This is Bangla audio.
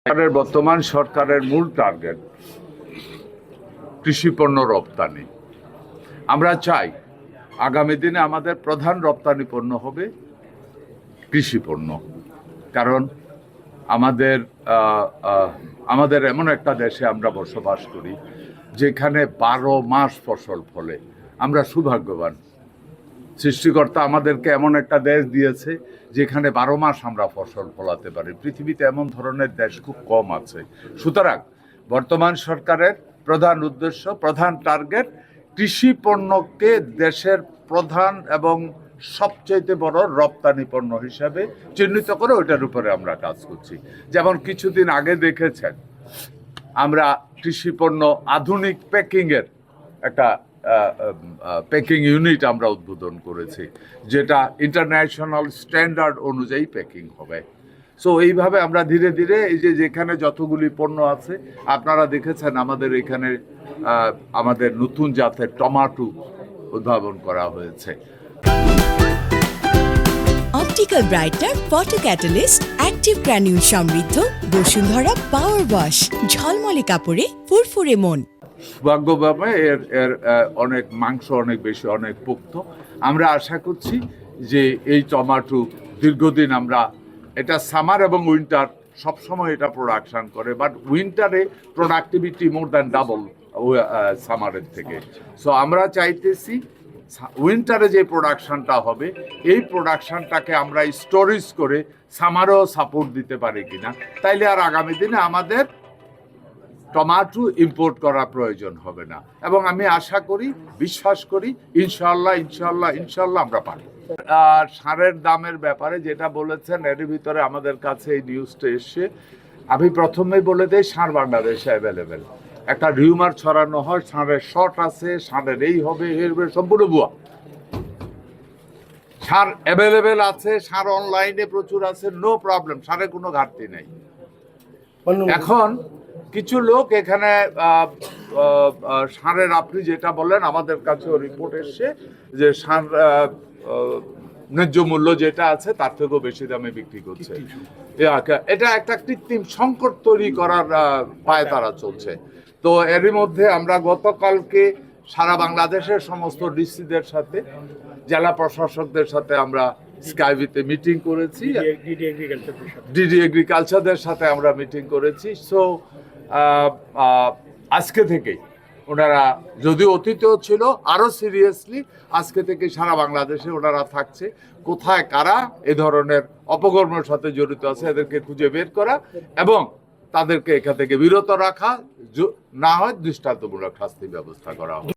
বর্তমান সরকারের মূল টার্গেট কৃষি পণ্য রপ্তানি। আমরা চাই আগামী দিনে আমাদের প্রধান রপ্তানি পণ্য হবে কৃষি পণ্য। কারণ আমাদের এমন একটা দেশে আমরা বসবাস করি যেখানে 12 মাস ফসল ফলে। আমরা সৌভাগ্যবান, সৃষ্টিকর্তা আমাদেরকে এমন একটা দেশ দিয়েছে যেখানে 12 মাস আমরা ফসল ফলাতে পারি। পৃথিবীতে এমন ধরনের দেশ খুব কম আছে। সুতরাং বর্তমান সরকারের প্রধান উদ্দেশ্য, প্রধান টার্গেট কৃষি পণ্যকে দেশের প্রধান এবং সবচেয়ে বড় রপ্তানি পণ্য হিসাবে চিহ্নিত করে ওইটার উপরে আমরা কাজ করছি। যেমন কিছুদিন আগে দেখেছেন আমরা কৃষি পণ্য আধুনিক প্যাকিংয়ের একটা প্যাকিং ইউনিট আমরা উদ্বোধন করেছি, যেটা ইন্টারন্যাশনাল স্ট্যান্ডার্ড অনুযায়ী প্যাকিং হবে। সো এইভাবে আমরা ধীরে ধীরে এই যেখানে যতগুলি পণ্য আছে আপনারা দেখেছেন আমাদের এখানে আমাদের নতুন জাতের টমেটো উদ্ভাবন করা হয়েছে। Optical brightener, photo catalyst, active granule সমৃদ্ধ বসুন্ধরা পাওয়ার ওয়াশ, ঝলমলে কাপড়ে ফুরফুরে মন। সৌভাগ্যভাবে এর অনেক মাংস অনেক বেশি, অনেক পোক্ত। আমরা আশা করছি যে এই টমেটো দীর্ঘদিন আমরা এটা সামার এবং উইন্টার সবসময় এটা প্রোডাকশন করে, বাট উইন্টারে প্রোডাক্টিভিটি মোর দ্যান ডাবল সামারের থেকে। সো আমরা চাইতেছি উইন্টারে যে প্রোডাকশনটা হবে এই প্রোডাকশনটাকে আমরা স্টোরেজ করে সামারেও সাপোর্ট দিতে পারি কিনা, তাইলে আর আগামী দিনে আমাদের টমেটো ইম্পোর্ট করার প্রয়োজন হবে না। এবং আমি আশা করি, বিশ্বাস করি ইনশাল্লাহ আমরা পারি। সারের দামের ব্যাপারে যেটা বলেছেন এর ভিতরে আমাদের কাছে এই নিউজটা এসছে। আমি প্রথমেই বলে দিই, সার বাংলাদেশে অ্যাভেলেবেল। একটা রিউমার ছড়ানো হয় সারের শর্ট আছে, সারের এই হবে সম্পূর্ণ ভুয়া। সার অ্যাভেলেবেল আছে, সার অনলাইনে প্রচুর আছে, নো প্রবলেম, সারের কোনো ঘাটতি নেই। এখন কিছু লোক এখানে সারের, আপনি যেটা বললেন আমাদের কাছেও রিপোর্ট এসছে যে সার ন্যায্য মূল্য যেটা আছে তার থেকেও বেশি দামে বিক্রি করছে। এটা একটা কৃত্রিম সংকট তৈরি করার পায়ে তারা চলছে। তো এরই মধ্যে আমরা গতকালকে সারা বাংলাদেশের সমস্ত ডিসিদের সাথে, জেলা প্রশাসকদের সাথে আমরা স্কাইভিতে মিটিং করেছি, ডিডি এগ্রিকালচারদের সাথে আমরা মিটিং করেছি। সো আজকে থেকেই ওনারা, যদিও অতীতেও ছিল, আরও সিরিয়াসলি আজকে থেকে সারা বাংলাদেশে ওনারা থাকছে। কোথায় কারা এ ধরনের অপকর্মের সাথে জড়িত আছে এদেরকে খুঁজে বের করা এবং তাদেরকে এখান থেকে বিরত রাখা, না হয় দৃষ্টান্তমূলক শাস্তি ব্যবস্থা করা হবে।